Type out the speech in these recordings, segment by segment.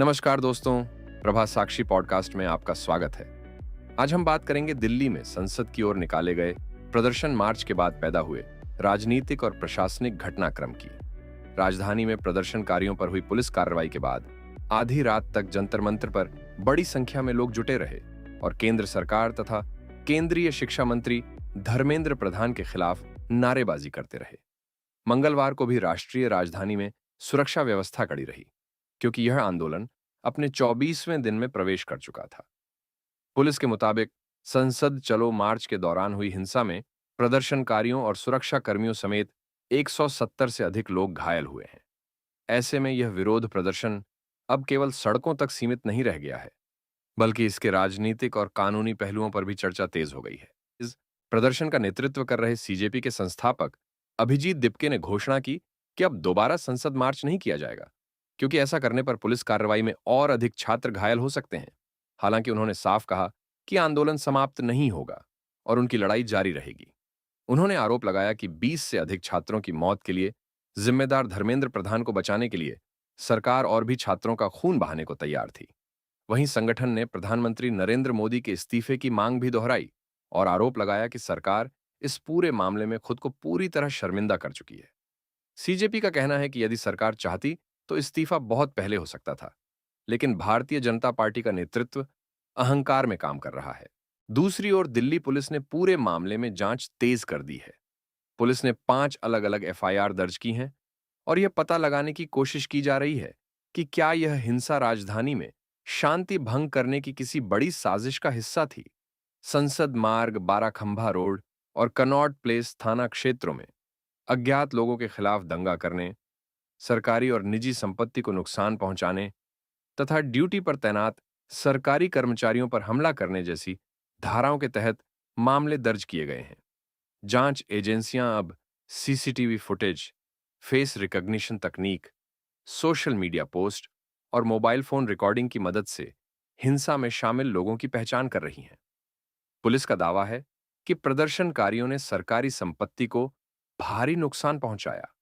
नमस्कार दोस्तों, प्रभा साक्षी पॉडकास्ट में आपका स्वागत है। आज हम बात करेंगे दिल्ली में संसद की ओर निकाले गए प्रदर्शन मार्च के बाद पैदा हुए राजनीतिक और प्रशासनिक घटनाक्रम की। राजधानी में प्रदर्शनकारियों पर हुई पुलिस कार्रवाई के बाद आधी रात तक जंतर मंतर पर बड़ी संख्या में लोग जुटे रहे और केंद्र सरकार तथा केंद्रीय शिक्षा मंत्री धर्मेंद्र प्रधान के खिलाफ नारेबाजी करते रहे। मंगलवार को भी राष्ट्रीय राजधानी में सुरक्षा व्यवस्था कड़ी रही, क्योंकि यह आंदोलन अपने 24वें दिन में प्रवेश कर चुका था। पुलिस के मुताबिक संसद चलो मार्च के दौरान हुई हिंसा में प्रदर्शनकारियों और सुरक्षा कर्मियों समेत 170 से अधिक लोग घायल हुए हैं। ऐसे में यह विरोध प्रदर्शन अब केवल सड़कों तक सीमित नहीं रह गया है, बल्कि इसके राजनीतिक और कानूनी पहलुओं पर भी चर्चा तेज हो गई है। इस प्रदर्शन का नेतृत्व कर रहे सीजेपी के संस्थापक अभिजीत दिपके ने घोषणा की कि अब दोबारा संसद मार्च नहीं किया जाएगा, क्योंकि ऐसा करने पर पुलिस कार्रवाई में और अधिक छात्र घायल हो सकते हैं। हालांकि उन्होंने साफ कहा कि आंदोलन समाप्त नहीं होगा और उनकी लड़ाई जारी रहेगी। उन्होंने आरोप लगाया कि 20 से अधिक छात्रों की मौत के लिए जिम्मेदार धर्मेंद्र प्रधान को बचाने के लिए सरकार और भी छात्रों का खून बहाने को तैयार थी। वहीं संगठन ने प्रधानमंत्री नरेंद्र मोदी के इस्तीफे की मांग भी दोहराई और आरोप लगाया कि सरकार इस पूरे मामले में खुद को पूरी तरह शर्मिंदा कर चुकी है। सीजेपी का कहना है कि यदि सरकार चाहती तो इस्तीफा बहुत पहले हो सकता था, लेकिन भारतीय जनता पार्टी का नेतृत्व अहंकार में काम कर रहा है। दूसरी ओर दिल्ली पुलिस ने पूरे मामले में जांच तेज कर दी है। पुलिस ने 5 अलग-अलग एफआईआर दर्ज की हैं और यह पता लगाने की कोशिश की जा रही है कि क्या यह हिंसा राजधानी में शांति भंग करने की किसी बड़ी साजिश का हिस्सा थी। संसद मार्ग, बाराखंभा रोड और कनॉट प्लेस थाना क्षेत्रों में अज्ञात लोगों के खिलाफ दंगा करने, सरकारी और निजी संपत्ति को नुकसान पहुंचाने तथा ड्यूटी पर तैनात सरकारी कर्मचारियों पर हमला करने जैसी धाराओं के तहत मामले दर्ज किए गए हैं। जांच एजेंसियां अब सीसीटीवी फुटेज, फेस रिकॉग्निशन तकनीक, सोशल मीडिया पोस्ट और मोबाइल फोन रिकॉर्डिंग की मदद से हिंसा में शामिल लोगों की पहचान कर रही हैं। पुलिस का दावा है कि प्रदर्शनकारियों ने सरकारी संपत्ति को भारी नुकसान पहुंचाया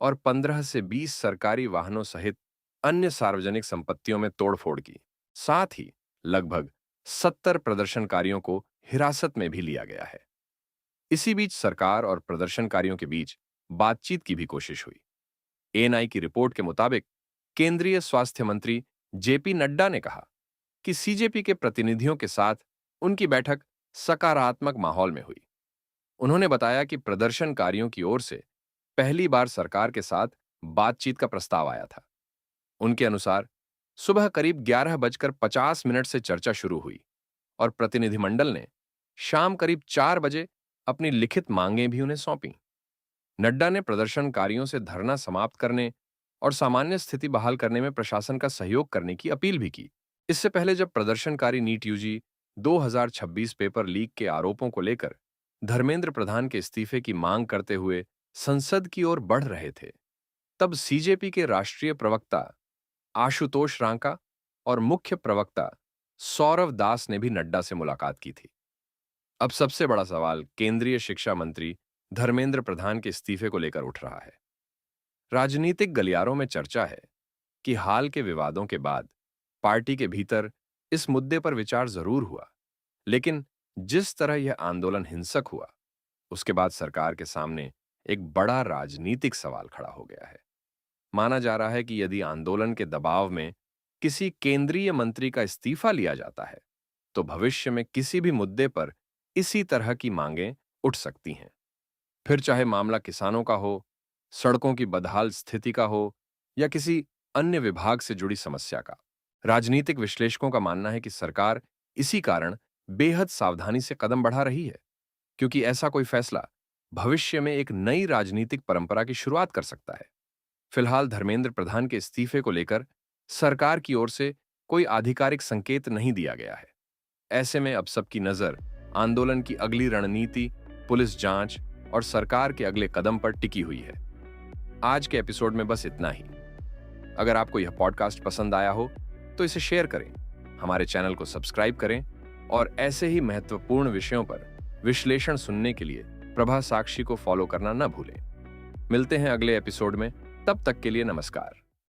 और 15 से 20 सरकारी वाहनों सहित अन्य सार्वजनिक संपत्तियों में तोड़फोड़ की। साथ ही लगभग 70 प्रदर्शनकारियों को हिरासत में भी लिया गया है। इसी बीच सरकार और प्रदर्शनकारियों के बीच बातचीत की भी कोशिश हुई। एएनआई की रिपोर्ट के मुताबिक केंद्रीय स्वास्थ्य मंत्री जेपी नड्डा ने कहा कि सीजेपी के प्रतिनिधियों के साथ उनकी बैठक सकारात्मक माहौल में हुई। उन्होंने बताया कि प्रदर्शनकारियों की ओर से पहली बार सरकार के साथ बातचीत का प्रस्ताव आया था। उनके अनुसार सुबह करीब 11:50 से चर्चा शुरू हुई और प्रतिनिधिमंडल ने शाम करीब 4 बजे अपनी लिखित मांगें भी उन्हें सौंपीं। नड्डा ने प्रदर्शनकारियों से धरना समाप्त करने और सामान्य स्थिति बहाल करने में प्रशासन का सहयोग करने की अपील भी की। इससे पहले जब प्रदर्शनकारी नीट यूजी 2026 पेपर लीक के आरोपों को लेकर धर्मेंद्र प्रधान के इस्तीफे की मांग करते हुए संसद की ओर बढ़ रहे थे, तब सीजेपी के राष्ट्रीय प्रवक्ता आशुतोष रांका और मुख्य प्रवक्ता सौरव दास ने भी नड्डा से मुलाकात की थी। अब सबसे बड़ा सवाल केंद्रीय शिक्षा मंत्री धर्मेंद्र प्रधान के इस्तीफे को लेकर उठ रहा है। राजनीतिक गलियारों में चर्चा है कि हाल के विवादों के बाद पार्टी के भीतर इस मुद्दे पर विचार जरूर हुआ, लेकिन जिस तरह यह आंदोलन हिंसक हुआ, उसके बाद सरकार के सामने एक बड़ा राजनीतिक सवाल खड़ा हो गया है। माना जा रहा है कि यदि आंदोलन के दबाव में किसी केंद्रीय मंत्री का इस्तीफा लिया जाता है, तो भविष्य में किसी भी मुद्दे पर इसी तरह की मांगें उठ सकती हैं। फिर चाहे मामला किसानों का हो, सड़कों की बदहाल स्थिति का हो या किसी अन्य विभाग से जुड़ी समस्या का। राजनीतिक विश्लेषकों का मानना है कि सरकार इसी कारण बेहद सावधानी से कदम बढ़ा रही है, क्योंकि ऐसा कोई फैसला भविष्य में एक नई राजनीतिक परंपरा की शुरुआत कर सकता है। फिलहाल धर्मेंद्र प्रधान के इस्तीफे को लेकर सरकार की ओर से कोई आधिकारिक संकेत नहीं दिया गया है। ऐसे में अब सबकी नजर आंदोलन की अगली रणनीति, पुलिस जांच और सरकार के अगले कदम पर टिकी हुई है। आज के एपिसोड में बस इतना ही। अगर आपको यह पॉडकास्ट पसंद आया हो तो इसे शेयर करें, हमारे चैनल को सब्सक्राइब करें और ऐसे ही महत्वपूर्ण विषयों पर विश्लेषण सुनने के लिए प्रभा साक्षी को फॉलो करना न भूलें। मिलते हैं अगले एपिसोड में, तब तक के लिए नमस्कार।